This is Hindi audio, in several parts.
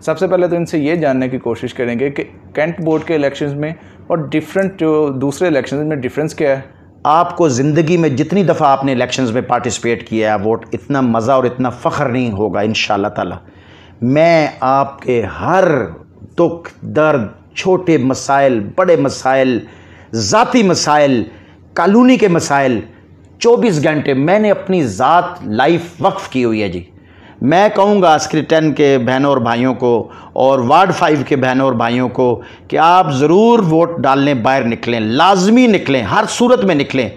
सबसे पहले तो इनसे ये जानने की कोशिश करेंगे कि कैंट बोर्ड के इलेक्शंस में और डिफरेंट जो दूसरे इलेक्शंस में डिफरेंस क्या है। आपको ज़िंदगी में जितनी दफ़ा आपने इलेक्शंस में पार्टिसिपेट किया है वोट, इतना मज़ा और इतना फ़ख्र नहीं होगा इंशाअल्लाह ताला। मैं आपके हर दुख दर्द, छोटे मसाइल, बड़े मसाइल, ज़ाती मसाइल, कानूनी के मसाइल 24 घंटे मैंने अपनी ज़ात लाइफ वक्फ की हुई है जी। मैं कहूँगा स्क्रिटन के बहनों और भाइयों को और वार्ड 5 के बहनों और भाइयों को कि आप ज़रूर वोट डालने बाहर निकलें, लाजमी निकलें, हर सूरत में निकलें।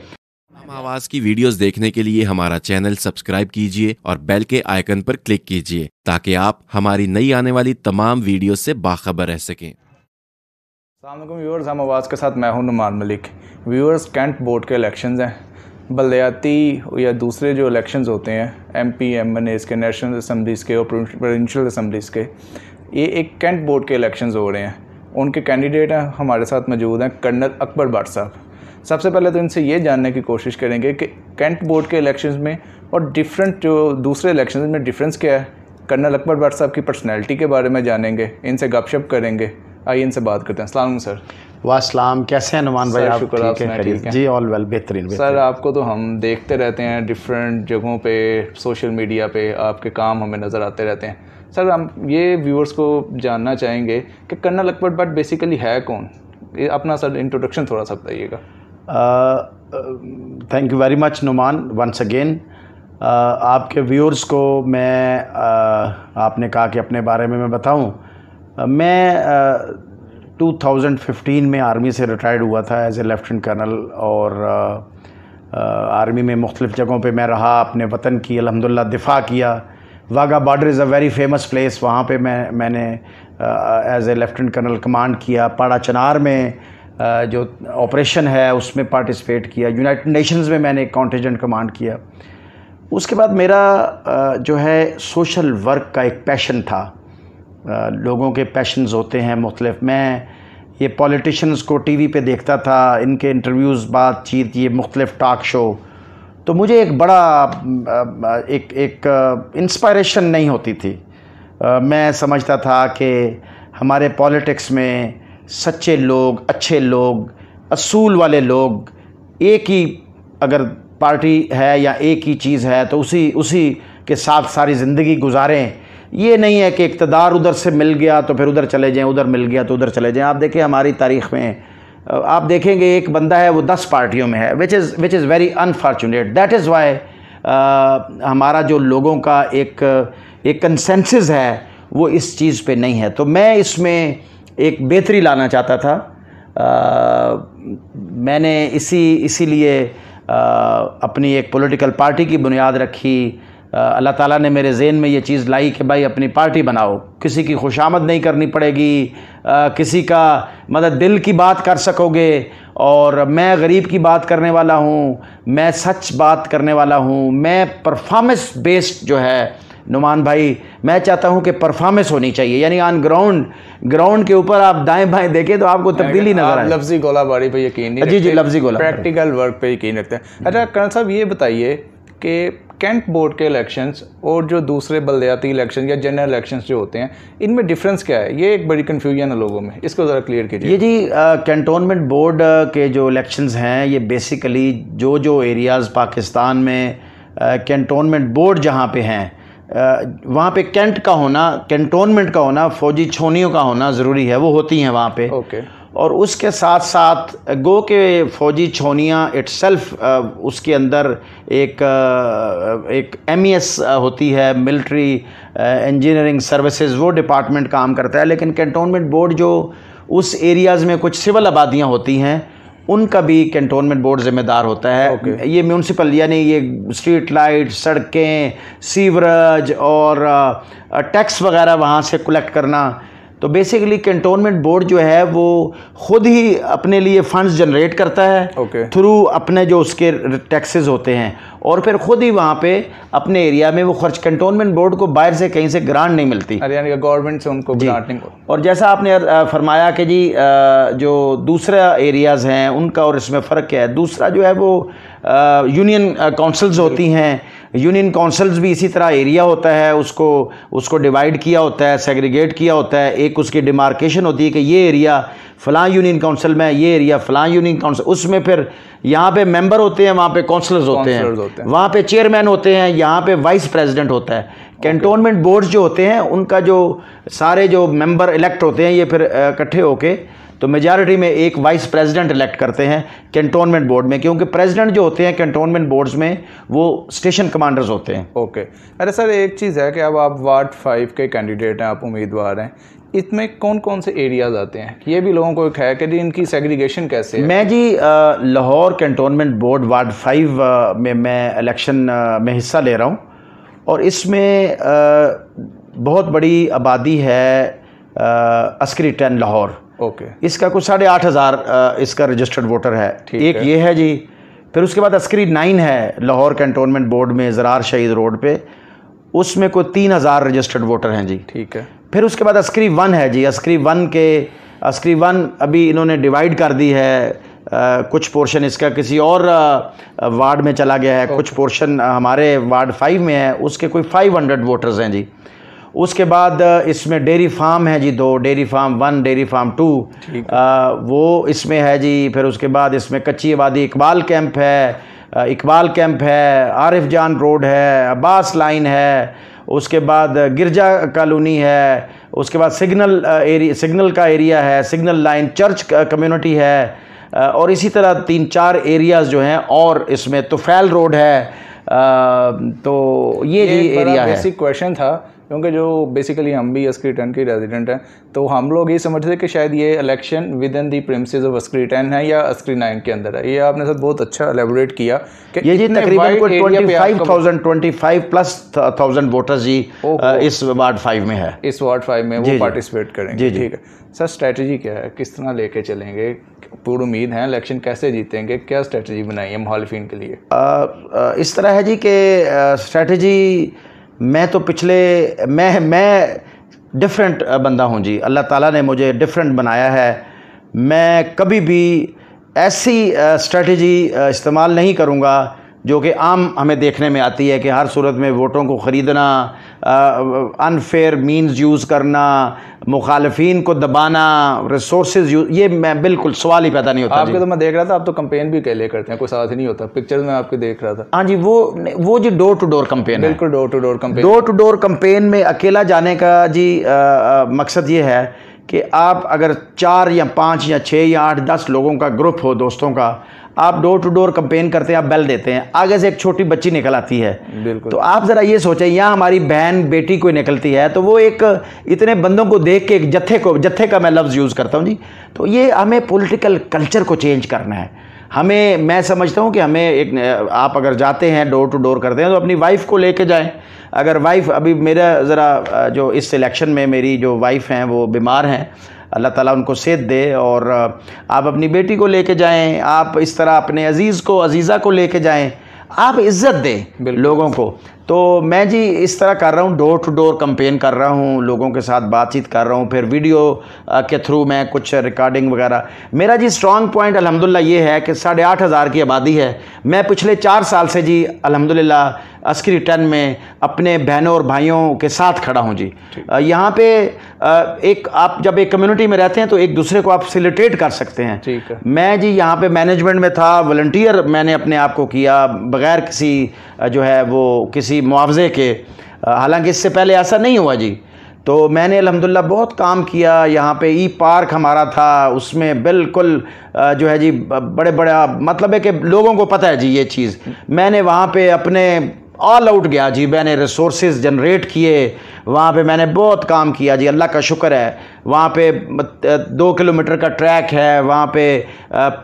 हम आवाज़ की वीडियोस देखने के लिए हमारा चैनल सब्सक्राइब कीजिए और बेल के आइकन पर क्लिक कीजिए ताकि आप हमारी नई आने वाली तमाम वीडियोस से बाखबर रह सकें। अस्सलाम वालेकुम व्यूअर्स, हम आवाज़ के साथ मैं हूं Numan Malik. Viewers, cantt board के इलेक्शंस हैं, बलदियाती या दूसरे जो इलेक्शंस होते हैं MP MNAs के, नेशनल असम्बलीज़ के और प्रोविंशियल असम्बलीज़ के, ये एक कैंट बोर्ड के इलेक्शंस हो रहे हैं। उनके कैंडिडेट हैं हमारे साथ मौजूद हैं कर्नल अकबर भट्ट साहब। सबसे पहले तो इनसे ये जानने की कोशिश करेंगे कि कैंट बोर्ड के इलेक्शंस में और डिफरेंट जो दूसरे इलेक्शंस में डिफरेंस क्या है। कर्नल अकबर भट्ट साहब की पर्सनैलिटी के बारे में जानेंगे, इनसे गपशप करेंगे। आइए इनसे बात करते हैं। अस्सलाम वालेकुम सर। वास्सलाम, कैसे हैं नुमान भाई? आप शुक्र, आप ठीक है जी? ऑल वेल, बेहतरीन। सर, आपको तो हम देखते रहते हैं डिफरेंट जगहों पे, सोशल मीडिया पे आपके काम हमें नज़र आते रहते हैं। सर, हम ये व्यूअर्स को जानना चाहेंगे कि कर्नल अकबर भट्ट बेसिकली है कौन? ये अपना सर इंट्रोडक्शन थोड़ा सा बताइएगा। Thank you very much Numan once again. आपके व्यूअर्स को मैं आपने कहा कि अपने बारे में मैं बताऊं। मैं 2015 में आर्मी से रिटायर्ड हुआ था एज ए लेफ्टिनेंट कर्नल और आर्मी में मुख्तलिफ़ जगहों पे मैं रहा, अपने वतन की अल्हम्दुलिल्लाह दिफा किया। Wagah border is a very famous place, वहाँ पे मैंने as a lieutenant colonel command किया। पाड़ा चनार में जो ऑपरेशन है उसमें पार्टिसिपेट किया। यूनाइटेड नेशंस में मैंने कॉन्टिजेंट कमांड किया। उसके बाद मेरा जो है सोशल वर्क का एक पैशन था। लोगों के पैशंस होते हैं मुख्तलिफ। मैं ये पॉलिटिशियंस को टीवी पे देखता था, इनके इंटरव्यूज़, बातचीत, ये मुख्तलिफ टॉक शो, तो मुझे एक बड़ा एक इंस्पायरेशन नहीं होती थी। मैं समझता था कि हमारे पॉलिटिक्स में सच्चे लोग, अच्छे लोग, असूल वाले लोग, एक ही अगर पार्टी है या एक ही चीज़ है तो उसी के साथ सारी ज़िंदगी गुजारें। ये नहीं है कि इक़्तिदार उधर से मिल गया तो फिर उधर चले जाएं, उधर मिल गया तो उधर चले जाएं। आप देखें हमारी तारीख़ में आप देखेंगे एक बंदा है वो 10 पार्टियों में है, which is very unfortunate. That is why हमारा जो लोगों का एक कंसेंसस है वो इस चीज़ पे नहीं है। तो मैं इसमें एक बेहतरी लाना चाहता था। मैंने इसीलिए अपनी एक पॉलिटिकल पार्टी की बुनियाद रखी। अल्लाह ताला ने मेरे ज़हन में ये चीज़ लाई कि भाई अपनी पार्टी बनाओ, किसी की खुशामद नहीं करनी पड़ेगी, किसी का मतलब दिल की बात कर सकोगे। और मैं गरीब की बात करने वाला हूँ, मैं सच बात करने वाला हूँ, मैं परफॉर्मेंस बेस्ड जो है नुमान भाई, मैं चाहता हूँ कि परफॉर्मेंस होनी चाहिए। यानी ऑन ग्राउंड के ऊपर आप दाएं बाएं देखें तो आपको तब्दीली नजर आए। लफ्जी गोलाबारी पे यकीन नहीं रखते? जी, लफ्जी गोलाबारी, प्रैक्टिकल वर्क पे यकीन रखते हैं। अच्छा कर्नल साहब, ये बताइए कि कैंट बोर्ड के इलेक्शंस और जो दूसरे बलदियाती इलेक्शन या जनरल इलेक्शंस जो होते हैं, इनमें डिफरेंस क्या है? ये एक बड़ी कन्फ्यूजन है लोगों में, इसको ज़रा क्लियर कीजिए। ये जी कैंटोनमेंट बोर्ड के जो इलेक्शंस हैं ये बेसिकली जो एरियाज़ पाकिस्तान में कैंटोनमेंट बोर्ड जहाँ पे हैं वहाँ पे कैंटोनमेंट का होना, फ़ौजी छोनियों का होना ज़रूरी है, वो होती हैं वहाँ पे। ओके। और उसके साथ साथ गो के फ़ौजी छोनियाँ इटसेल्फ उसके अंदर एक MES होती है, मिलिट्री इंजीनियरिंग सर्विसेज, वो डिपार्टमेंट काम करता है। लेकिन कैंटोनमेंट बोर्ड जो उस एरियाज़ में कुछ सिविल आबादियाँ होती हैं उनका भी कैंटोनमेंट बोर्ड ज़िम्मेदार होता है। ये म्यूनसिपल यानी ये स्ट्रीट लाइट, सड़कें, सीवरेज और टैक्स वगैरह वहाँ से कलेक्ट करना। तो बेसिकली कैंटोनमेंट बोर्ड जो है वो खुद ही अपने लिए फंड्स जनरेट करता है थ्रू अपने जो उसके टैक्सेस होते हैं, और फिर खुद ही वहाँ पे अपने एरिया में वो खर्च। कैंटोनमेंट बोर्ड को बाहर से कहीं से ग्रांट नहीं मिलती, यानी गवर्नमेंट से उनको ग्रांट नहीं। और जैसा आपने फरमाया कि जी जो दूसरा एरियाज़ हैं उनका और इसमें फ़र्क क्या है। दूसरा जो है वो यूनियन काउंसिल्स होती हैं, यूनियन काउंसिल्स भी इसी तरह एरिया होता है, उसको डिवाइड किया होता है, सेग्रीगेट किया होता है, एक उसकी डिमार्केशन होती है कि ये एरिया फ़लाँ यूनियन काउंसिल में, ये एरिया फ़लाँ यूनियन काउंसिल, उसमें फिर यहाँ पे मेंबर होते हैं, वहाँ पे काउंसलर्स होते हैं, वहाँ पे चेयरमैन होते हैं, यहाँ पे वाइस प्रेसिडेंट होता है। कैंटोनमेंट बोर्ड्स जो होते हैं उनका जो सारे जो मेंबर इलेक्ट होते हैं ये फिर इकट्ठे होके तो मेजॉरिटी में एक वाइस प्रेसिडेंट इलेक्ट करते हैं कैंटोनमेंट बोर्ड में, क्योंकि प्रेसिडेंट जो होते हैं कैंटोनमेंट बोर्ड्स में वो स्टेशन कमांडर्स होते हैं। ओके। अरे सर एक चीज़ है कि अब आप वार्ड 5 के कैंडिडेट हैं, आप उम्मीदवार हैं, इसमें कौन कौन से एरियाज आते हैं? ये भी लोगों को एक है कि जी इनकी सेग्रीगेशन कैसे है? मैं जी लाहौर कैंटोनमेंट बोर्ड वार्ड 5 में मैं इलेक्शन में हिस्सा ले रहा हूँ और इसमें बहुत बड़ी आबादी है अस्करी 10 लाहौर। ओके। इसका कुछ 8,500 इसका रजिस्टर्ड वोटर है। एक है। ये है जी, फिर उसके बाद अस्करी 9 है लाहौर कैंटोनमेंट बोर्ड में ज़रार शहीद रोड पे, उसमें कोई 3,000 रजिस्टर्ड वोटर हैं जी। ठीक है। फिर उसके बाद अस्करी 1 है जी। अस्करी 1 अभी इन्होंने डिवाइड कर दी है, कुछ पोर्शन इसका किसी और वार्ड में चला गया है, कुछ पोर्शन हमारे वार्ड 5 में है, उसके कोई 500 वोटर्स हैं जी। उसके बाद इसमें डेयरी फार्म है जी, 2 डेयरी फार्म 1, डेयरी फार्म 2 वो इसमें है जी। फिर उसके बाद इसमें कच्ची आबादी इकबाल कैंप है, आरिफ जान रोड है, अब्बास लाइन है, उसके बाद गिरजा कॉलोनी है, उसके बाद सिग्नल का एरिया है, सिग्नल लाइन, चर्च कम्युनिटी है, और इसी तरह 3-4 एरियाज़ जो हैं, और इसमें तुफैल रोड है। तो ये जी एरिया है। बेसिक क्वेश्चन था क्योंकि जो बेसिकली हम भी अस्करी 10 के रेजिडेंट हैं, तो हम लोग ये समझते थे कि शायद ये election with in the premises of Askari 10 है या अस्करी 9 के अंदर है। ये आपने सर बहुत अच्छा एलेबोरेट किया कि ये जी तकरीबन कोई 25,000 वोटर्स जी इस वार्ड 5 में है। इस वार्ड 5 में वो पार्टिसिपेट करेंगे। जी। ठीक है सर, स्ट्रेटजी क्या है, किस तरह लेके चलेंगे? पूरी उम्मीद है इलेक्शन कैसे जीतेंगे, क्या स्ट्रेटजी बनाई है मुखालिफिन के लिए? इस तरह है जी कि स्ट्रेटजी मैं तो मैं डिफरेंट बंदा हूँ जी। अल्लाह ताला ने मुझे डिफरेंट बनाया है। मैं कभी भी ऐसी स्ट्रेटजी इस्तेमाल नहीं करूँगा जो कि आम हमें देखने में आती है कि हर सूरत में वोटों को ख़रीदना, अनफेयर मीन्स यूज़ करना, मुखालिफिन को दबाना, रिसोर्सेज यूज़, ये मैं बिल्कुल सवाल ही पैदा नहीं होता। आपके तो मैं देख रहा था आप तो कैंपेन भी कैले करते हैं, कोई साथ ही नहीं होता, पिक्चर्स में आपके देख रहा था। हाँ जी, वो जी डोर टू डोर कैंपेन है। बिल्कुल door to door campaign. Door to door campaign में अकेला जाने का जी मकसद ये है कि आप अगर 4 या 5 या 6 या 8 10 लोगों का ग्रुप हो, दोस्तों का, आप डोर टू डोर कैंपेन करते हैं, आप बेल देते हैं, आगे से एक छोटी बच्ची निकल आती है। बिल्कुल। तो आप ज़रा ये सोचें, यहाँ हमारी बहन बेटी कोई निकलती है तो वो एक इतने बंदों को देख के एक जत्थे का मैं लफ्ज़ यूज़ करता हूँ जी। तो ये हमें पॉलिटिकल कल्चर को चेंज करना है। मैं समझता हूँ कि हमें आप अगर जाते हैं डोर टू डोर करते हैं तो अपनी वाइफ को लेके जाएं। अगर वाइफ, अभी मेरा ज़रा जो इस इलेक्शन में मेरी जो वाइफ हैं वो बीमार हैं, अल्लाह ताला उनको सेहत दे, और आप अपनी बेटी को लेके जाएं, आप इस तरह अपने अजीज़ा को लेके जाएं, आप इज़्ज़त दें लोगों को। तो मैं जी इस तरह कर रहा हूँ, डोर टू डोर कैंपेन कर रहा हूँ, लोगों के साथ बातचीत कर रहा हूँ, फिर वीडियो के थ्रू मैं कुछ रिकॉर्डिंग वगैरह। मेरा जी स्ट्रॉन्ग पॉइंट अल्हम्दुलिल्लाह ये है कि 8,500 की आबादी है। मैं पिछले 4 साल से जी अल्हम्दुलिल्लाह अस्करी 10 में अपने बहनों और भाइयों के साथ खड़ा हूँ जी। यहाँ पे आप जब एक कम्युनिटी में रहते हैं तो एक दूसरे को आप फैसिलिटेट कर सकते हैं। ठीक है। मैं जी यहाँ पे मैनेजमेंट में था, वॉलंटियर मैंने अपने आप को किया बग़ैर किसी जो है वो किसी मुआवजे के, हालांकि इससे पहले ऐसा नहीं हुआ जी। तो मैंने अल्हम्दुलिल्लाह बहुत काम किया। यहाँ पे ई पार्क हमारा था, उसमें बिल्कुल जो है जी बड़े मतलब है कि लोगों को पता है जी ये चीज़। मैंने वहाँ पे अपने ऑल आउट गया जी, मैंने रिसोर्सेज जनरेट किए, वहाँ पे मैंने बहुत काम किया जी, अल्लाह का शुक्र है। वहाँ पे 2 किलोमीटर का ट्रैक है, वहाँ पे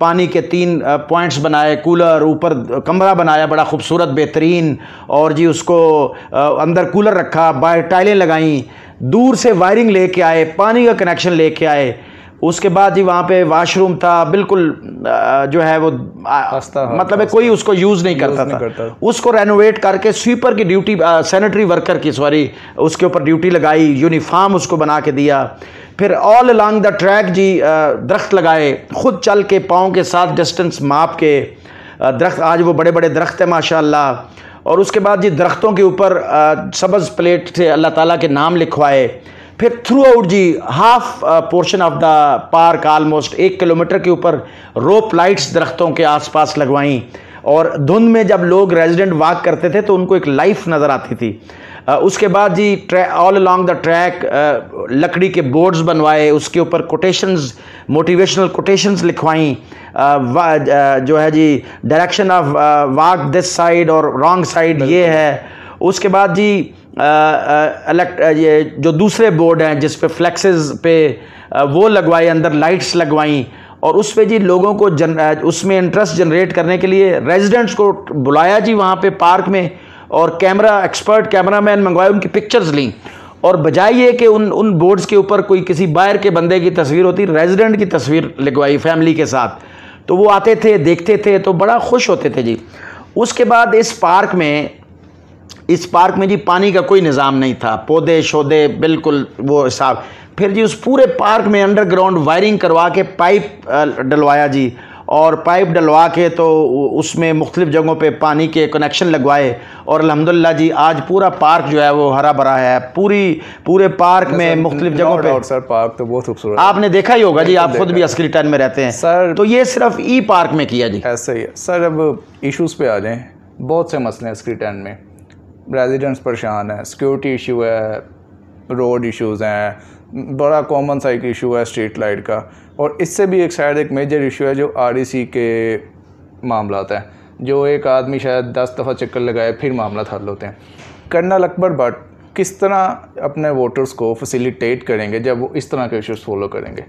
पानी के 3 पॉइंट्स बनाए, कूलर, ऊपर कमरा बनाया बड़ा खूबसूरत बेहतरीन, और जी उसको अंदर कूलर रखा, बाहर टाइलें लगाई, दूर से वायरिंग लेके आए, पानी का कनेक्शन लेके आए। उसके बाद जी वहाँ पे वॉशरूम था, बिल्कुल जो है वो मतलब है कोई उसको यूज़ नहीं करता था। उसको रेनोवेट करके स्वीपर की ड्यूटी, सैनिटरी वर्कर की उसके ऊपर ड्यूटी लगाई, यूनिफॉर्म उसको बना के दिया। फिर ऑल अलॉन्ग द ट्रैक जी दरख्त लगाए, खुद चल के पाँव के साथ डिस्टेंस माप के दरख्त, आज वो बड़े बड़े दरख्त हैं माशाल्लाह। और उसके बाद जी दरख्तों के ऊपर सब्ज़ प्लेट से अल्लाह ताला के नाम लिखवाए। फिर थ्रू आउट जी half portion of the park almost 1 kilometre के ऊपर रोप लाइट्स दरख्तों के आसपास लगवाई, और धुंध में जब लोग रेजिडेंट वॉक करते थे तो उनको एक लाइफ नज़र आती थी। उसके बाद जी ऑल अलॉन्ग द ट्रैक लकड़ी के बोर्ड्स बनवाए, उसके ऊपर कोटेशंस, मोटिवेशनल कोटेशंस लिखवाई, जो है जी direction of walk this side और रॉन्ग साइड ये है। उसके बाद जी ये जो दूसरे बोर्ड हैं जिस पे फ्लेक्सेस पे वो लगवाए, अंदर लाइट्स लगवाई, और उस पे जी लोगों को उसमें इंटरेस्ट जनरेट करने के लिए रेजिडेंट्स को बुलाया जी वहाँ पे पार्क में, और कैमरा एक्सपर्ट कैमरामैन मंगवाए, उनकी पिक्चर्स ली, और बजाय ये कि उन बोर्ड्स के ऊपर कोई किसी बाहर के बंदे की तस्वीर होती, रेजिडेंट की तस्वीर लगवाई फैमिली के साथ। तो वो आते थे, देखते थे, तो बड़ा खुश होते थे जी। उसके बाद इस पार्क में जी पानी का कोई निज़ाम नहीं था, पौधे शौधे बिल्कुल वो हिसाब। फिर जी उस पूरे पार्क में अंडरग्राउंड वायरिंग करवा के पाइप डलवाया जी, और पाइप डलवा के तो उसमें मुख्तलिफ जगहों पे पानी के कनेक्शन लगवाए, और अल्हम्दुलिल्लाह जी आज पूरा पार्क जो है वो हरा भरा है। पूरे पार्क में मुख्तलिफ जगहों पे सर पार्क तो बहुत खूबसूरत है, आपने देखा ही होगा जी, आप खुद भी अस्करी टन में रहते हैं सर। तो ये सिर्फ ई पार्क में किया जी। ऐसा ही है सर। अब इश्यूज़ पे आ जाएं, बहुत से मसले हैं अस्करी टन में, रेजिडेंट्स परेशान हैं, सिक्योरिटी इशू है, रोड इश्यूज़ हैं, बड़ा कॉमन सा एक इशू है स्ट्रीट लाइट का, और इससे भी एक मेजर इशू है जो REC के मामलात हैं, जो एक आदमी शायद 10 दफ़ा चक्कर लगाए फिर मामला हल होते हैं। कर्नल अकबर भट्ट किस तरह अपने वोटर्स को फैसिलिटेट करेंगे जब वो इस तरह के इश्यूज़ फॉलो करेंगे?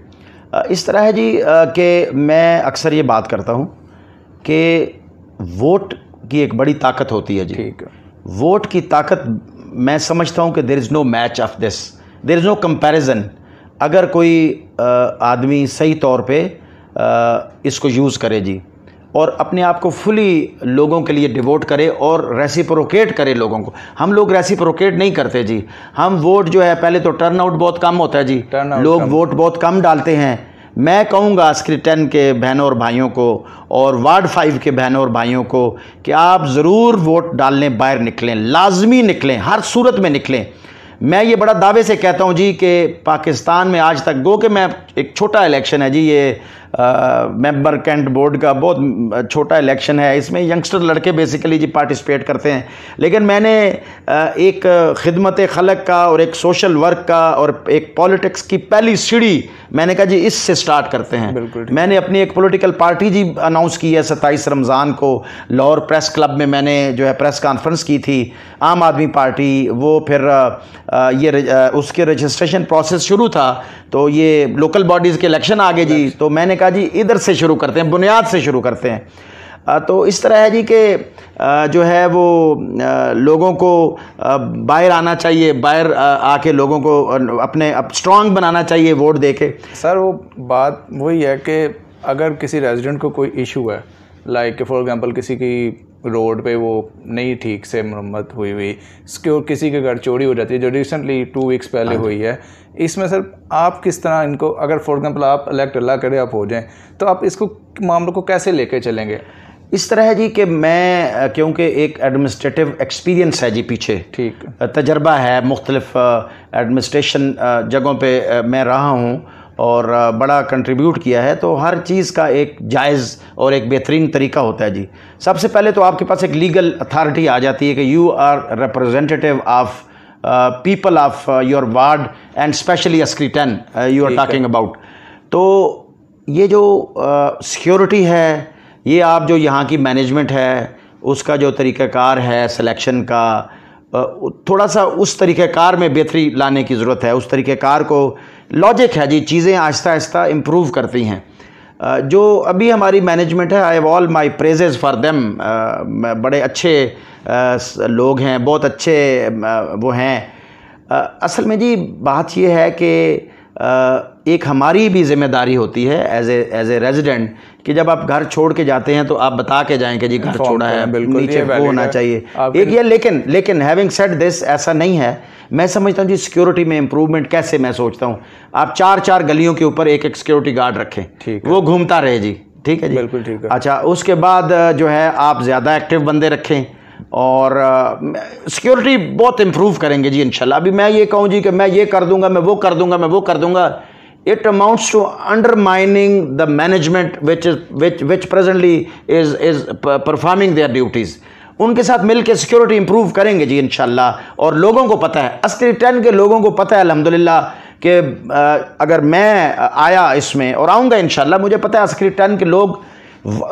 इस तरह है जी कि मैं अक्सर ये बात करता हूँ कि वोट की एक बड़ी ताकत होती है जी। ठीक है। वोट की ताकत मैं समझता हूँ कि there is no match of this, there is no comparison. अगर कोई आदमी सही तौर पे इसको यूज़ करे जी, और अपने आप को फुली लोगों के लिए डिवोट करे और रेसिप्रोकेट करे लोगों को। हम लोग रेसिप्रोकेट नहीं करते जी। हम वोट जो है, पहले तो टर्न आउट बहुत कम होता है जी, लोग वोट बहुत कम डालते हैं। मैं कहूँगा अस्करी 10 के बहनों और भाइयों को और वार्ड 5 के बहनों और भाइयों को कि आप ज़रूर वोट डालने बाहर निकलें, लाजमी निकलें, हर सूरत में निकलें। मैं ये बड़ा दावे से कहता हूँ जी कि पाकिस्तान में आज तक, गो कि मैं एक छोटा इलेक्शन है जी, ये मेंबर कैंट बोर्ड का बहुत छोटा इलेक्शन है, इसमें यंगस्टर लड़के बेसिकली जी पार्टिसिपेट करते हैं, लेकिन मैंने एक खिदमत खलक का और एक सोशल वर्क का और एक पॉलिटिक्स की पहली सीढ़ी मैंने कहा जी इससे स्टार्ट करते हैं। मैंने अपनी एक पॉलिटिकल पार्टी जी अनाउंस की है 27 रमज़ान को लाहौर प्रेस क्लब में मैंने जो है प्रेस कॉन्फ्रेंस की थी, आम आदमी पार्टी। वो फिर उसके रजिस्ट्रेशन प्रोसेस शुरू था, तो ये लोकल बॉडीज़ के इलेक्शन आ गए जी, तो मैंने कहा जी इधर से शुरू करते हैं, बुनियाद से शुरू करते हैं। तो इस तरह है जी कि जो है वो लोगों को बाहर आना चाहिए, बाहर आके लोगों को अपने स्ट्रांग बनाना चाहिए वोट दे के। सर वो बात वही है कि अगर किसी रेजिडेंट को कोई इशू है, लाइक फॉर एग्जांपल किसी की रोड पे वो नहीं ठीक से मरम्मत हुई, किसी के घर चोरी हो जाती है जो रिसेंटली 2 वीक्स पहले हुई है, इसमें सर आप किस तरह इनको, अगर फॉर एग्जांपल आप इलेक्ट अल्लाह करे आप हो जाएं, तो आप इसको मामलों को कैसे लेके चलेंगे? इस तरह है जी कि मैं, क्योंकि एक एडमिनिस्ट्रेटिव एक्सपीरियंस है जी पीछे, ठीक तजर्बा है, मुख्तलिफ एडमिनिस्ट्रेशन जगहों पे मैं रहा हूँ और बड़ा कंट्रीब्यूट किया है, तो हर चीज़ का एक जायज़ और एक बेहतरीन तरीका होता है जी। सबसे पहले तो आपके पास एक लीगल अथॉरिटी आ जाती है कि you are representative of people of your ward and specially Askari 10 you are talking about. तो ये जो सिक्योरिटी है, ये आप जो यहाँ की मैनेजमेंट है, उसका जो तरीक़ाकार है सिलेक्शन का, थोड़ा सा उस तरीक़ाकार में बेहतरी लाने की ज़रूरत है। उस तरीक़ाकार को लॉजिक है जी, चीज़ें आहिस्ता आहिस्ता इम्प्रूव करती हैं। जो अभी हमारी मैनेजमेंट है, I have all my praises for them, बड़े अच्छे लोग हैं, बहुत अच्छे वो हैं। असल में जी बात ये है कि एक हमारी भी ज़िम्मेदारी होती है एज ए रेजिडेंट कि जब आप घर छोड़ के जाते हैं तो आप बता के जाएं कि जी घर छोड़ा है, बिल्कुल नीचे वो होना चाहिए एक ये। लेकिन हैविंग सेड दिस, ऐसा नहीं है। मैं समझता हूँ जी सिक्योरिटी में इम्प्रूवमेंट कैसे, मैं सोचता हूँ आप 4-4 गलियों के ऊपर एक सिक्योरिटी गार्ड रखें, वो घूमता रहे जी, ठीक है जी, बिल्कुल ठीक है। अच्छा, उसके बाद जो है आप ज़्यादा एक्टिव बंदे रखें, और सिक्योरिटी बहुत इम्प्रूव करेंगे जी इंशाल्लाह। अभी मैं ये कहूँ जी कि मैं ये कर दूंगा, मैं वो कर दूंगा, मैं वो कर दूंगा, it amounts to undermining the management which presently is performing their duties। उनके साथ मिलकर सिक्योरिटी इंप्रूव करेंगे जी इंशाल्लाह। और लोगों को पता है, अस्करी 10 के लोगों को पता है अल्हम्दुलिल्लाह कि अगर मैं आया इसमें और आऊँगा इंशाल्लाह, मुझे पता है अस्करी 10 के लोग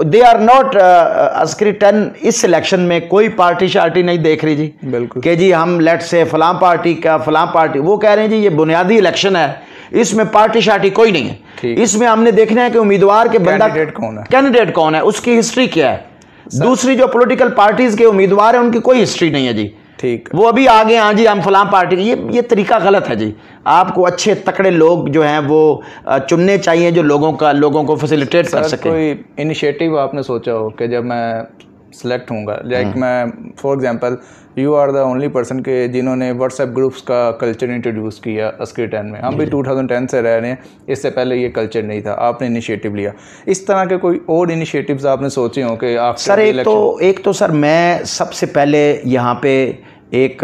दे आर नॉट अस्करी 10 इस सिलेक्शन में कोई पार्टी शार्टी नहीं देख रही जी, बिल्कुल कि जी हम लेट से फलां पार्टी का फलां पार्टी, वो कह रहे हैं जी ये बुनियादी इलेक्शन है, इसमें पार्टी शार्टी कोई नहीं है, इसमें हमने देखना है कि उम्मीदवार के बंदा कैंडिडेट कौन है, उसकी हिस्ट्री क्या है। दूसरी जो पॉलिटिकल पार्टीज के उम्मीदवार हैं उनकी कोई हिस्ट्री नहीं है जी, ठीक, वो अभी आगे हाँ जी हम फलां पार्टी, ये तरीका गलत है जी। आपको अच्छे तकड़े लोग जो हैं वो चुनने चाहिए जो लोगों को फैसिलिटेट कर सके। कोई इनिशिएटिव आपने सोचा हो कि जब मैं सिलेक्ट होऊंगा, लाइक मैं for example you are the only person के जिन्होंने व्हाट्सएप ग्रुप्स का कल्चर इंट्रोड्यूस किया अस्करी 10 में, हम भी 2010 से रह रहे हैं, इससे पहले ये कल्चर नहीं था, आपने इनिशिएटिव लिया। इस तरह के कोई और इनिशिएटिव्स आपने सोचे हो कि आप सर? एक तो सर मैं सबसे पहले यहाँ पे एक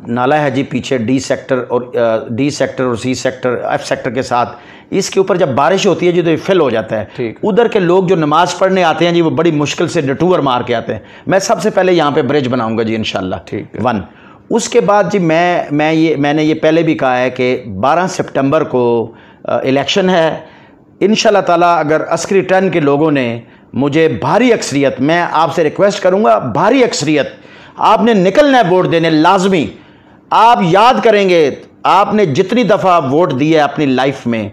नाला है जी पीछे डी सेक्टर और सी सेक्टर एफ सेक्टर के साथ, इसके ऊपर जब बारिश होती है जी तो ये फिल हो जाता है। उधर के लोग जो नमाज पढ़ने आते हैं जी वो बड़ी मुश्किल से डिटूर मार के आते हैं। मैं सबसे पहले यहाँ पे ब्रिज बनाऊंगा जी इंशाल्लाह, ठीक है। 1 उसके बाद जी मैंने ये पहले भी कहा है कि 12 सितंबर को इलेक्शन है इंशाल्लाह ताला। अगर अस्करी 10 के लोगों ने मुझे भारी अक्सरियत, मैं आपसे रिक्वेस्ट करूँगा भारी अक्सरियत, आपने निकलना है वोट देने लाजमी। आप याद करेंगे आपने जितनी दफ़ा वोट दिया है अपनी लाइफ में,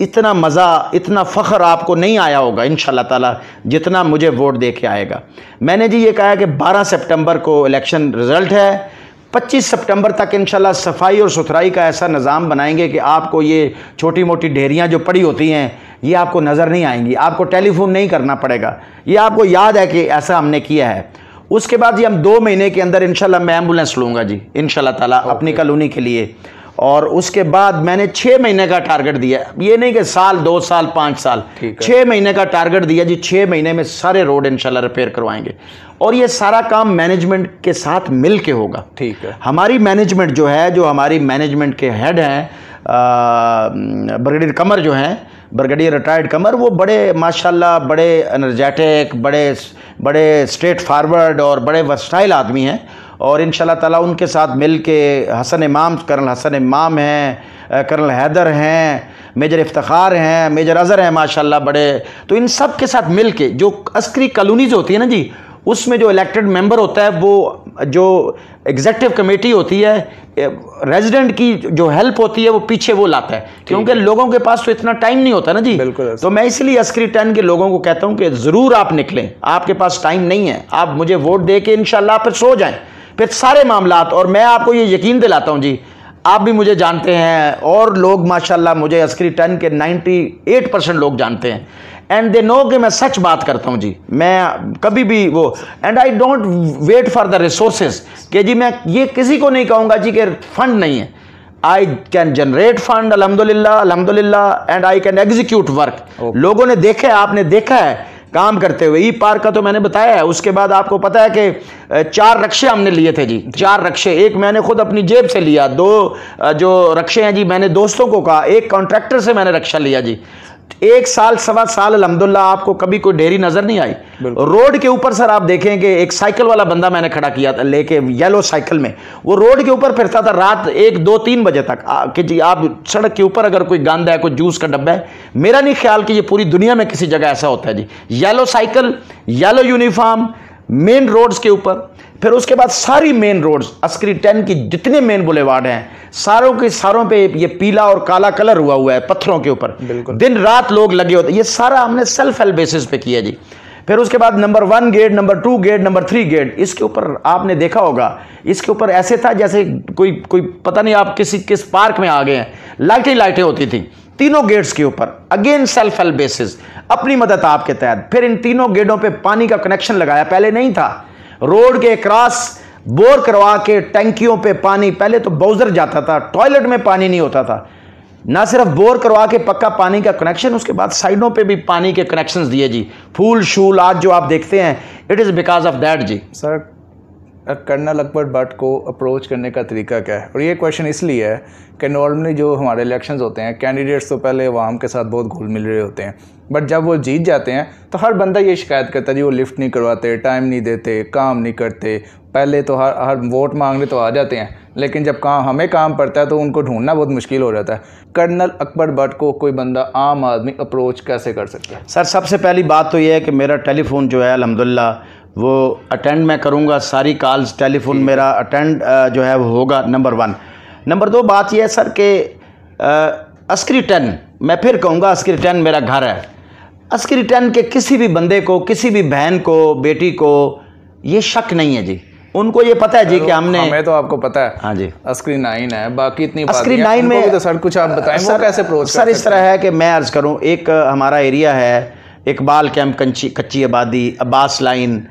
इतना मज़ा इतना फ़ख्र आपको नहीं आया होगा इंशाल्लाह ताला जितना मुझे वोट दे के आएगा। मैंने जी ये कहा है कि 12 सितंबर को इलेक्शन रिज़ल्ट है, 25 सितंबर तक इंशाल्लाह सफाई और सुथराई का ऐसा निज़ाम बनाएंगे कि आपको ये छोटी मोटी ढेरियाँ जो पड़ी होती हैं ये आपको नज़र नहीं आएंगी, आपको टेलीफोन नहीं करना पड़ेगा, ये आपको याद है कि ऐसा हमने किया है। उसके बाद जी हम 2 महीने के अंदर इंशाल्लाह मैं एम्बुलेंस लूँगा जी इंशाल्लाह ताला अपनी कॉलोनी के लिए। और उसके बाद मैंने 6 महीने का टारगेट दिया, ये नहीं कि साल 2 साल 5 साल, 6 महीने का टारगेट दिया जी। 6 महीने में सारे रोड इंशाल्लाह रिपेयर करवाएंगे और ये सारा काम मैनेजमेंट के साथ मिल के होगा, ठीक है। हमारी मैनेजमेंट जो है, जो हमारी मैनेजमेंट के हेड हैं ब्रिगेडियर कमर जो हैं, ब्रिगेडियर रिटायर्ड कमर, वो बड़े माशाल्लाह बड़े एनर्जेटिक, बड़े स्ट्रेट फारवर्ड और बड़े वर्सटाइल आदमी हैं। और इंशाल्लाह ताला उनके साथ मिल के कर्नल हसन इमाम हैं, कर्नल हैदर हैं, मेजर इफ्तिखार हैं, मेजर अज़हर हैं माशाल्लाह बड़े, तो इन सब के साथ मिल के जो अस्करी कॉलोनीज होती है ना जी, उसमें जो इलेक्टेड मेंबर होता है, वो जो एग्जीक्यूटिव कमेटी होती है, रेजिडेंट की जो हेल्प होती है वो पीछे वो लाता है, क्योंकि लोगों के पास तो इतना टाइम नहीं होता ना जी। तो मैं इसलिए अस्करी 10 के लोगों को कहता हूं कि ज़रूर आप निकलें, आपके पास टाइम नहीं है, आप मुझे वोट दे के इंशाल्लाह फिर सो जाएं, फिर सारे मामलात। और मैं आपको ये यकीन दिलाता हूं जी, आप भी मुझे जानते हैं और लोग माशाल्लाह मुझे अस्करी 10 के 98% लोग जानते हैं, एंड दे नो कि मैं सच बात करता हूं जी। मैं कभी भी वो and I don't wait for the resources कि जी मैं ये किसी को नहीं कहूँगा जी कि फंड नहीं है। आई कैन जनरेट फंड अल्हम्दुलिल्लाह and I can execute work. लोगों ने देखा है, आपने देखा है काम करते हुए। ई पार्क का तो मैंने बताया है। उसके बाद आपको पता है कि 4 रक्शे हमने लिए थे जी, 4 रक्शे, एक मैंने खुद अपनी जेब से लिया, 2 जो रक्शे हैं जी मैंने दोस्तों को कहा, एक कॉन्ट्रैक्टर से मैंने रक्षा लिया जी। 1 साल 1.25 साल अल्हम्दुलिल्लाह आपको कभी कोई ढेरी नजर नहीं आई। रोड के ऊपर सर आप देखें कि एक साइकिल वाला बंदा मैंने खड़ा किया था लेके, येलो साइकिल में, वो रोड के ऊपर फिरता था रात 1, 2, 3 बजे तक कि जी आप सड़क के ऊपर अगर कोई गंद है, कोई जूस का डब्बा है, मेरा नहीं ख्याल कि ये पूरी दुनिया में किसी जगह ऐसा होता है जी। Yellow cycle, yellow uniform, main roads के ऊपर। फिर उसके बाद सारी मेन रोड्स अस्करी 10 की जितने मेन बुलेवार्ड हैं सारों के सारों पे ये पीला और काला कलर हुआ है पत्थरों के ऊपर, दिन रात लोग लगे होते। ये सारा हमने सेल्फ हेल्प बेसिस पे किया जी। फिर उसके बाद number 1 gate, number 2 gate, number 3 gate, इसके ऊपर आपने देखा होगा, इसके ऊपर ऐसे था जैसे कोई पता नहीं आप किस पार्क में आ गए हैं, लाइटें होती थी तीनों गेट्स के ऊपर, अगेन सेल्फ हेल्प बेसिस, अपनी मदद आपके तहत। फिर इन तीनों गेटों पे पानी का कनेक्शन लगाया, पहले नहीं था। रोड के क्रॉस बोर करवा के टैंकियों पे पानी, पहले तो बाउजर जाता था, टॉयलेट में पानी नहीं होता था, ना सिर्फ बोर करवा के पक्का पानी का कनेक्शन, उसके बाद साइडों पे भी पानी के कनेक्शंस दिए जी। फूल शूल आज जो आप देखते हैं, it is because of that जी। सर कर्नल अकबर भट्ट को अप्रोच करने का तरीका क्या है? और ये क्वेश्चन इसलिए है कि नॉर्मली जो हमारे इलेक्शंस होते हैं, कैंडिडेट्स तो पहले अवाम के साथ बहुत घुल मिल रहे होते हैं, बट जब वो जीत जाते हैं तो हर बंदा ये शिकायत करता है जी वो लिफ्ट नहीं करवाते, टाइम नहीं देते, काम नहीं करते। पहले तो हर वोट मांगने तो आ जाते हैं, लेकिन जब हमें काम पड़ता है तो उनको ढूंढना बहुत मुश्किल हो जाता है। कर्नल अकबर भट्ट को कोई बंदा आम आदमी अप्रोच कैसे कर सकता है? सर सबसे पहली बात तो ये है कि मेरा टेलीफोन जो है अल्हम्दुलिल्लाह वो अटेंड मैं करूँगा, सारी कॉल्स टेलीफोन मेरा अटेंड जो है वो होगा, नंबर 1। नंबर 2 बात यह है सर कि अस्करी 10, मैं फिर कहूँगा अस्करी 10 मेरा घर है। अस्करी 10 के किसी भी बंदे को, किसी भी बहन को, बेटी को ये शक नहीं है जी, उनको ये पता है जी कि हमने, हमें तो आपको पता है हाँ जी अस्करी 9 है, बाकी इतनी अस्करी 9 में तो सर कुछ आप बताएं वो कैसे अप्रोच सर इस तरह है कि मैं अर्ज़ करूं, एक हमारा एरिया है इकबाल कैंप, कच्ची आबादी, अब्बास लाइन,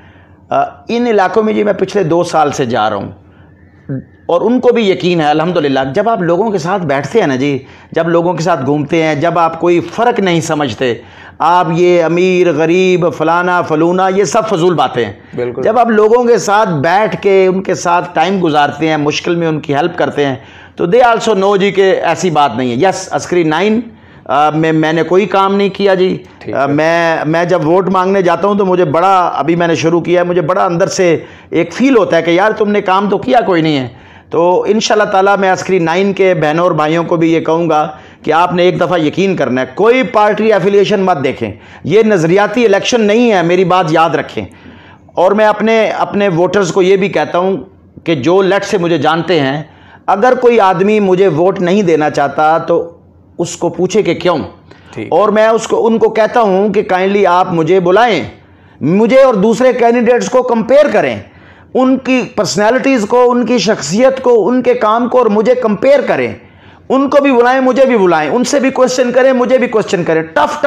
इन इलाकों में जी मैं पिछले 2 साल से जा रहा हूं और उनको भी यकीन है अल्हम्दुलिल्लाह। जब आप लोगों के साथ बैठते हैं ना जी, जब लोगों के साथ घूमते हैं, जब आप कोई फ़र्क नहीं समझते, आप ये अमीर गरीब फलाना फलूना ये सब फजूल बातें हैं। जब आप लोगों के साथ बैठ के उनके साथ टाइम गुजारते हैं, मुश्किल में उनकी हेल्प करते हैं, तो दे आल्सो नो जी कि ऐसी बात नहीं है। यस अस्करी 9 में मैंने कोई काम नहीं किया जी। मैं जब वोट मांगने जाता हूं तो मुझे बड़ा, अभी मैंने शुरू किया है, मुझे बड़ा अंदर से एक फ़ील होता है कि यार तुमने काम तो किया कोई नहीं है। तो इंशाल्लाह ताला मैं अस्करी 9 के बहनों और भाइयों को भी ये कहूँगा कि आपने एक दफ़ा यकीन करना है, कोई पार्टी एफिलिएशन मत देखें, ये नज़रियाती इलेक्शन नहीं है, मेरी बात याद रखें। और मैं अपने वोटर्स को ये भी कहता हूँ कि जो लेट से मुझे जानते हैं, अगर कोई आदमी मुझे वोट नहीं देना चाहता तो उसको पूछे कि क्यों, और मैं उनको कहता हूँ कि काइंडली आप मुझे बुलाएं, मुझे और दूसरे कैंडिडेट्स को कंपेयर करें, उनकी पर्सनैलिटीज़ को, उनकी शख्सियत को, उनके काम को और मुझे कंपेयर करें, उनको भी बुलाएं, मुझे भी बुलाएं, उनसे भी क्वेश्चन करें, मुझे भी क्वेश्चन करें, टफ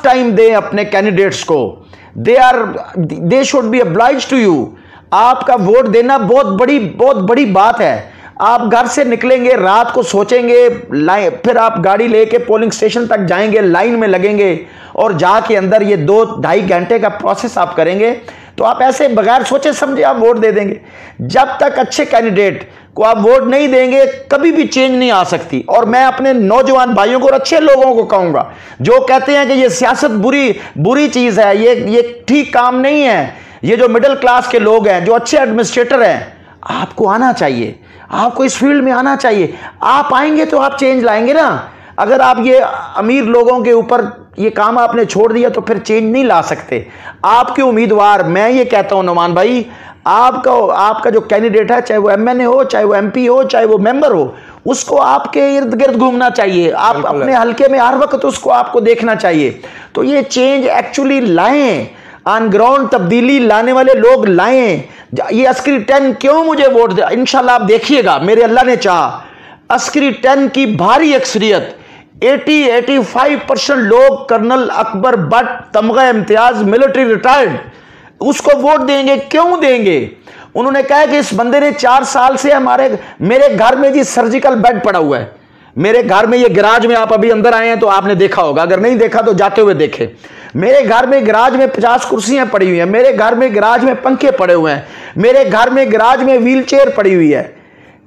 टाइम दें अपने कैंडिडेट्स को। They should be obliged to you. आपका वोट देना बहुत बड़ी बात है। आप घर से निकलेंगे, रात को सोचेंगे, फिर आप गाड़ी लेके पोलिंग स्टेशन तक जाएंगे, लाइन में लगेंगे और जाके अंदर ये 2-2.5 घंटे का प्रोसेस आप करेंगे, तो आप ऐसे बगैर सोचे समझे आप वोट दे देंगे। जब तक अच्छे कैंडिडेट को आप वोट नहीं देंगे कभी भी चेंज नहीं आ सकती। और मैं अपने नौजवान भाइयों को और अच्छे लोगों को कहूंगा जो कहते हैं कि ये सियासत बुरी चीज है, ये ठीक काम नहीं है, ये जो मिडिल क्लास के लोग हैं, जो अच्छे एडमिनिस्ट्रेटर हैं, आपको आना चाहिए, आपको इस फील्ड में आना चाहिए। आप आएंगे तो आप चेंज लाएंगे ना। अगर आप ये अमीर लोगों के ऊपर ये काम आपने छोड़ दिया तो फिर चेंज नहीं ला सकते। आपके उम्मीदवार, मैं ये कहता हूं नौमान भाई, आपका जो कैंडिडेट है, चाहे वो एमएनए हो, चाहे वो एमपी हो, चाहे वो मेंबर हो, उसको आपके इर्द गिर्द घूमना चाहिए। आप अपने हल्के में हर वक्त उसको आपको देखना चाहिए। तो ये चेंज एक्चुअली लाएं, ऑन ग्राउंड तब्दीली लाने वाले लोग लाएं। ये अस्करी 10 क्यों मुझे वोट दे, इंशाल्लाह आप देखिएगा, मेरे अल्लाह ने चाहा अस्करी 10 की भारी अक्सरियत 80-85% लोग कर्नल अकबर भट्ट तमगा इम्तियाज मिलिट्री रिटायर्ड उसको वोट देंगे। क्यों देंगे? उन्होंने कहा कि इस बंदे ने 4 साल से मेरे घर में जी सर्जिकल बेड पड़ा हुआ है। मेरे घर में, ये गैराज में, आप अभी अंदर आए हैं तो आपने देखा होगा, अगर नहीं देखा तो जाते हुए देखे। मेरे घर में गैराज में 50 कुर्सियां पड़ी हुई हैं, मेरे घर में गैराज में पंखे पड़े हुए हैं, मेरे घर में गैराज में व्हील चेयर पड़ी हुई है।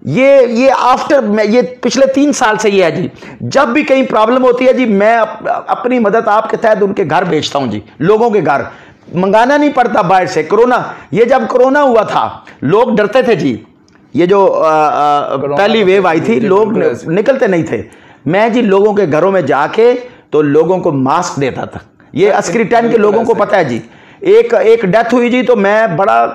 ये पिछले 3 साल से ये है जी। जब भी कहीं प्रॉब्लम होती है जी, मैं अपनी मदद आपके तहत उनके घर भेजता हूं जी, लोगों के घर, मंगाना नहीं पड़ता बाहर से। ये जब कोरोना हुआ था लोग डरते थे जी, ये जो पहली वेव आई थी, लोग निकलते नहीं थे। मैं जी लोगों के घरों में जाके तो लोगों को मास्क देता था। ये अस्करी 10 के लोगों को पता है जी। एक डेथ हुई जी, तो मैं बड़ा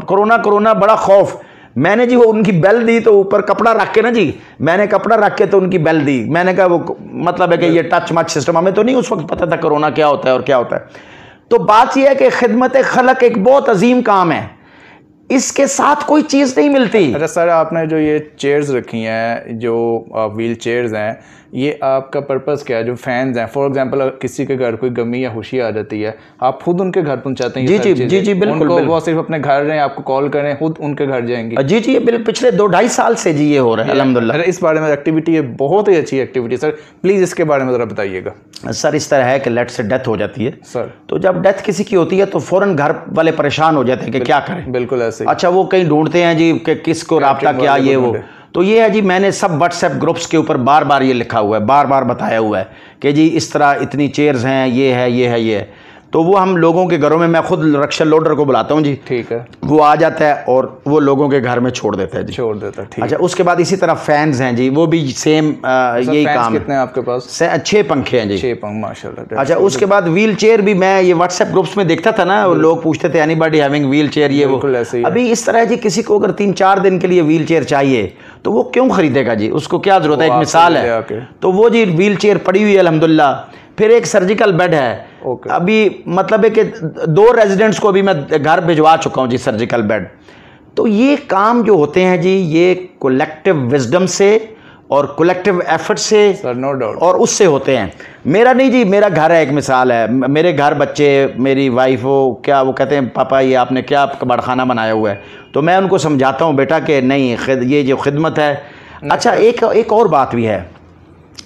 कोरोना बड़ा खौफ, मैंने जी वो उनकी बेल दी, तो ऊपर कपड़ा रख के ना जी, मैंने कपड़ा रख के तो उनकी बेल दी। मैंने कहा वो मतलब है कि ये टच मच सिस्टम, हमें तो नहीं उस वक्त पता था कोरोना क्या होता है और क्या होता है। तो बात यह है कि खिदमत खलक एक बहुत अजीम काम है, इसके साथ कोई चीज़ नहीं मिलती। अच्छा सर, आपने जो ये चेयर्स रखी हैं, जो व्हील चेयर्स हैं, ये आपका पर्पस क्या है? जो फैंस हैं, फॉर एग्जांपल किसी के घर कोई गमी या खुशी आ जाती है, आप खुद उनके घर पहुंचाते हैं? जी बिल्कुल। वो सिर्फ अपने घर रहें, आपको कॉल करें, खुद उनके घर जाएंगे? जी बिल्कुल। पिछले 2-2.5 साल से जी ये हो रहा है अल्हम्दुलिल्लाह। इस बारे में एक्टिविटी है, बहुत ही अच्छी एक्टिविटी। सर प्लीज़ इसके बारे में ज़रा बताइएगा। सर इस तरह है कि लेट से डेथ हो जाती है सर, तो जब डेथ किसी की होती है तो फ़ौरन घर वाले परेशान हो जाते हैं कि क्या करें। बिल्कुल ऐसे ही। अच्छा, वो कहीं ढूंढते हैं जी कि किसको राब्ता क्या ये वो, तो ये है जी, मैंने सब व्हाट्सएप ग्रुप्स के ऊपर बार बार ये लिखा हुआ है, बार बार बताया हुआ है कि जी इस तरह इतनी चेयर्स हैं, ये है ये है ये है। तो वो हम लोगों के घरों में, मैं खुद रक्षा लोडर को बुलाता हूँ जी, ठीक है, वो आ जाता है और वो लोगों के घर में छोड़ देता है जी, छोड़ देता है। ठीक। अच्छा, उसके बाद इसी तरह फैंस हैं जी, वो भी सेम यही काम। कितने हैं आपके पास? 6 पंखे हैं जी। 6 पंख, माशाल्लाह। अच्छा, उसके बाद व्हील चेयर भी मैं ये व्हाट्सएप ग्रुप्स में देखता था ना, लोग पूछते थे एनीबॉडी हैविंग व्हील चेयर, ये वो। अभी इस तरह जी, किसी को अगर 3-4 दिन के लिए व्हील चेयर चाहिए तो वो क्यों खरीदेगा जी, उसको क्या जरूरत है? एक मिसाल है, तो वो जी व्हील चेयर पड़ी हुई है अल्हम्दुलिल्लाह। फिर एक सर्जिकल बेड है, अभी मतलब है कि 2 रेजिडेंट्स को भी मैं घर भिजवा चुका हूँ जी, सर्जिकल बेड। तो ये काम जो होते हैं जी, ये कलेक्टिव विजडम से और कलेक्टिव एफर्ट से, सर, नो डाउट, और उससे होते हैं। मेरा नहीं जी, मेरा घर है, एक मिसाल है, मेरे घर बच्चे, मेरी वाइफ, वो क्या वो कहते हैं, पापा ये आपने क्या कबाड़ खाना बनाया हुआ है, तो मैं उनको समझाता हूँ बेटा कि नहीं, ये जो खिदमत है। अच्छा, एक और बात भी है,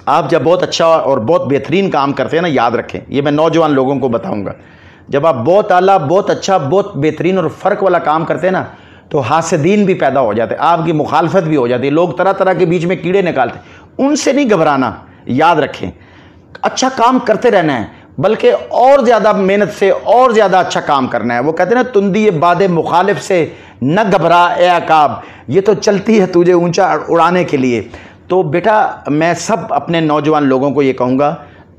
आप जब बहुत अच्छा और बहुत बेहतरीन काम करते हैं ना, याद रखें, ये मैं नौजवान लोगों को बताऊंगा, जब आप बहुत आला, बहुत अच्छा, बहुत बेहतरीन और फ़र्क वाला काम करते हैं ना, तो हासिदीन भी पैदा हो जाते हैं, आपकी मुखालफत भी हो जाती है, लोग तरह तरह के बीच में कीड़े निकालते हैं, उनसे नहीं घबराना, याद रखें, अच्छा काम करते रहना है, बल्कि और ज़्यादा मेहनत से और ज़्यादा अच्छा काम करना है। वो कहते हैं ना, तुंदी ये बादे मुखालिफ से न घबरा ए अकाब, ये तो चलती है तुझे ऊंचा उड़ाने के लिए। तो बेटा, मैं सब अपने नौजवान लोगों को ये कहूँगा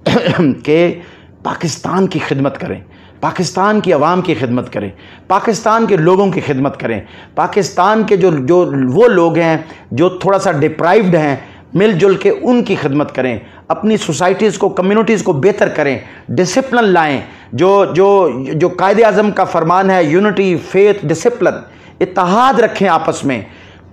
कि पाकिस्तान की खिदमत करें, पाकिस्तान की आवाम की खिदमत करें, पाकिस्तान के लोगों की खिदमत करें, पाकिस्तान के जो वो लोग हैं जो थोड़ा सा डिप्राइव्ड हैं, मिलजुल के उनकी खिदमत करें, अपनी सोसाइटीज़ को, कम्युनिटीज़ को बेहतर करें, डिसिप्लिन लाएं, जो कायदे आज़म का फरमान है, यूनिटी, फेथ, डिसिप्लिन, इत्तेहाद रखें आपस में।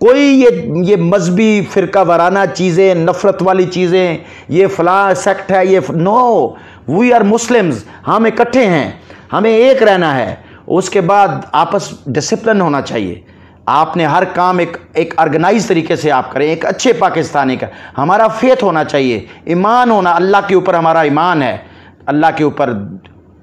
कोई ये मजहबी फ़िरका वाराना चीज़ें, नफ़रत वाली चीज़ें, ये फ़लाँ सेक्ट है, ये नो, वी आर मुस्लिम्स, हम इकट्ठे हैं, हमें एक रहना है। उसके बाद आपस डिसिप्लिन होना चाहिए, आपने हर काम एक ऑर्गेनाइज तरीके से आप करें, एक अच्छे पाकिस्तानी का। हमारा फेथ होना चाहिए, ईमान होना, अल्लाह के ऊपर हमारा ईमान है, अल्लाह के ऊपर,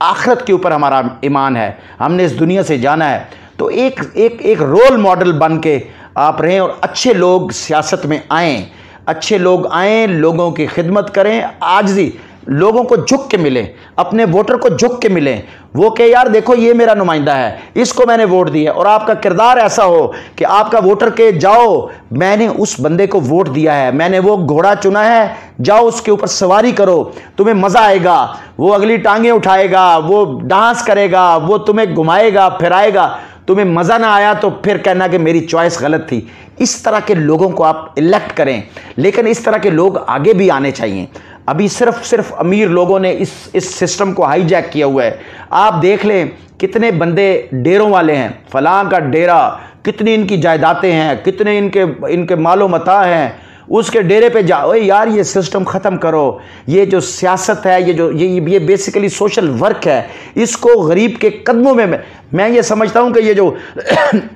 आखिरत के ऊपर हमारा ईमान है, हमने इस दुनिया से जाना है। तो एक रोल मॉडल बन के आप रहें और अच्छे लोग सियासत में आएँ, अच्छे लोग आएँ, लोगों की खिदमत करें, आजिज़ी, लोगों को झुक के मिलें, अपने वोटर को झुक के मिलें, वो कहे यार देखो ये मेरा नुमाइंदा है, इसको मैंने वोट दिया, और आपका किरदार ऐसा हो कि आपका वोटर के जाओ, मैंने उस बंदे को वोट दिया है, मैंने वो घोड़ा चुना है, जाओ उसके ऊपर सवारी करो, तुम्हें मज़ा आएगा, वो अगली टांगें उठाएगा, वो डांस करेगा, वो तुम्हें घुमाएगा फिराएगा, तुम्हें मज़ा ना आया तो फिर कहना कि मेरी चॉइस गलत थी। इस तरह के लोगों को आप इलेक्ट करें, लेकिन इस तरह के लोग आगे भी आने चाहिए। अभी सिर्फ अमीर लोगों ने इस सिस्टम को हाईजैक किया हुआ है। आप देख लें कितने बंदे डेरों वाले हैं, फलां का डेरा, कितनी इनकी जायदादें हैं, कितने इनके मालो मता हैं, उसके डेरे पे जाओ यार, ये सिस्टम ख़त्म करो। ये जो सियासत है, ये बेसिकली सोशल वर्क है, इसको गरीब के कदमों में मैं ये समझता हूँ कि ये जो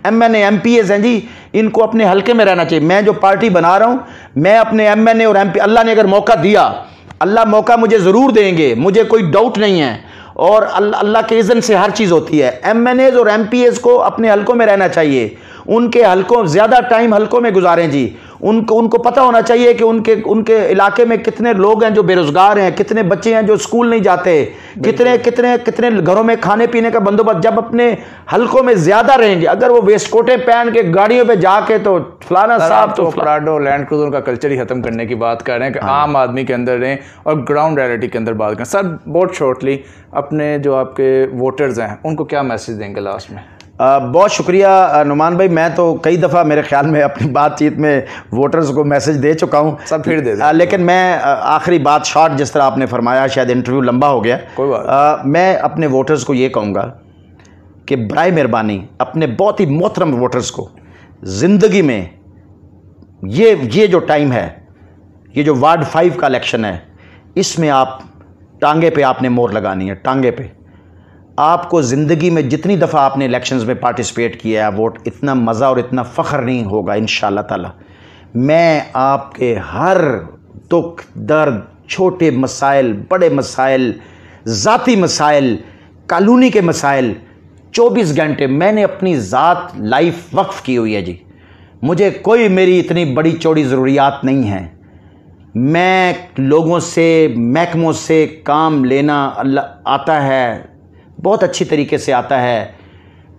MNA MPs हैं जी, इनको अपने हलके में रहना चाहिए। मैं जो पार्टी बना रहा हूँ, मैं अपने MNA और MP, अल्लाह ने अगर मौका दिया, अल्लाह मौका मुझे ज़रूर देंगे, मुझे कोई डाउट नहीं है, और अल्लाह के इज़्न से हर चीज़ होती है। MNAs और MPs को अपने हलकों में रहना चाहिए, उनके हलकों, ज़्यादा टाइम हलकों में गुजारें जी। उनको पता होना चाहिए कि उनके इलाके में कितने लोग हैं जो बेरोज़गार हैं, कितने बच्चे हैं जो स्कूल नहीं जाते, कितने घरों में खाने पीने का बंदोबस्त। जब अपने हलकों में ज़्यादा रहेंगे, अगर वो वेस्टकोटे पहन के गाड़ियों पे जाके तो फलाना साहब, तो प्राडो लैंड क्रूजर का कल्चर ही ख़त्म करने की बात कर रहे हैं कि आम आदमी के अंदर रहें और ग्राउंड रियलिटी के अंदर बात करें। सर, बहुत शॉर्टली अपने जो आपके वोटर्स हैं उनको क्या मैसेज देंगे लास्ट में? बहुत शुक्रिया नुमान भाई, मैं तो कई दफ़ा मेरे ख्याल में अपनी बातचीत में वोटर्स को मैसेज दे चुका हूँ, सब फिर दे दें। लेकिन मैं आखिरी बात शॉर्ट, जिस तरह आपने फरमाया, शायद इंटरव्यू लंबा हो गया, कोई बात। मैं अपने वोटर्स को ये कहूँगा कि बराए मेहरबानी अपने बहुत ही मोहतरम वोटर्स को ज़िंदगी में ये जो टाइम है, ये जो वार्ड 5 का इलेक्शन है, इसमें आप टांगे पे आपने मोहर लगानी है, टांगे पे। आपको ज़िंदगी में जितनी दफ़ा आपने इलेक्शंस में पार्टिसिपेट किया है, वोट, इतना मज़ा और इतना फ़ख्र नहीं होगा इंशाअल्लाह ताला। मैं आपके हर दुख दर्द, छोटे मसाइल, बड़े मसाइल, ज़ाती मसाइल, कानूनी के मसाइल, 24 घंटे मैंने अपनी ज़ात लाइफ वक्फ की हुई है जी। मुझे कोई मेरी इतनी बड़ी चौड़ी ज़रूरियात नहीं है। मैं लोगों से, महकमों से काम लेना अल्लाह आता है, बहुत अच्छी तरीके से आता है।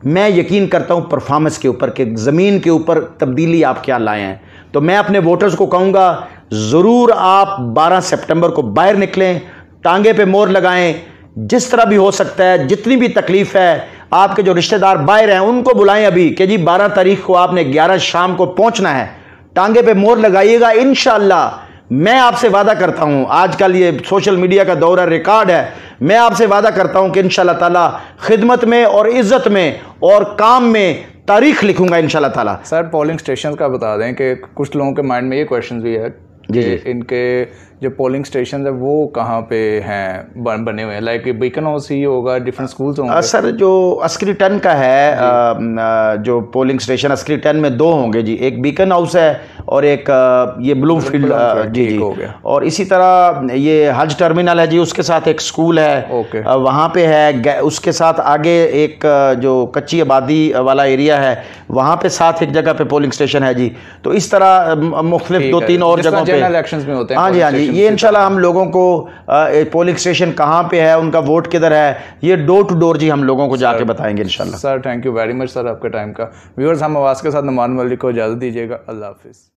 मैं यकीन करता हूँ परफॉर्मेंस के ऊपर कि ज़मीन के ऊपर तब्दीली आप क्या लाए हैं। तो मैं अपने वोटर्स को कहूँगा, ज़रूर आप 12 सितंबर को बाहर निकलें, टांगे पे मोहर लगाएं, जिस तरह भी हो सकता है, जितनी भी तकलीफ़ है। आपके जो रिश्तेदार बाहर हैं उनको बुलाएं अभी कि जी 12 तारीख को आपने 11 शाम को पहुँचना है, टांगे पे मोहर लगाइएगा। इंशाअल्लाह मैं आपसे वादा करता हूं, आजकल ये सोशल मीडिया का दौर है, रिकॉर्ड है, मैं आपसे वादा करता हूं कि इंशाअल्लाह ताला खिदमत में और इज्जत में और काम में तारीख लिखूंगा इंशाअल्लाह ताला। सर पोलिंग स्टेशन का बता दें कि कुछ लोगों के माइंड में ये क्वेश्चन भी है कि इनके जो पोलिंग स्टेशन है वो कहाँ पे हैं बने हुए हैं, लाइक बीकन हाउस ही होगा, डिफरेंट स्कूल्स होंगे? सर जो अस्करी टन का है, जो पोलिंग स्टेशन अस्करी टन में 2 होंगे जी, एक बीकन हाउस है और एक ये ब्लूमफील्ड जी जी। और इसी तरह ये हज टर्मिनल है जी, उसके साथ एक स्कूल है वहाँ पे है, उसके साथ आगे एक जो कच्ची आबादी वाला एरिया है वहाँ पे साथ एक जगह पे पोलिंग स्टेशन है जी। तो इस तरह मुख्तलिफ 2-3 और जगहों पे इलेक्शंस में होते हैं। हाँ जी हाँ जी, ये इंशाल्लाह हम लोगों को पोलिंग स्टेशन कहाँ पे है, उनका वोट किधर है, ये डोर टू डोर जी हम लोगों को जाके बताएंगे इंशाल्लाह। Sir thank you very much sir आपके टाइम का। व्यूअर्स, हम आवाज़ के साथ नुमान मलिक को इजाज़त दीजिएगा। अल्लाह हाफिज़।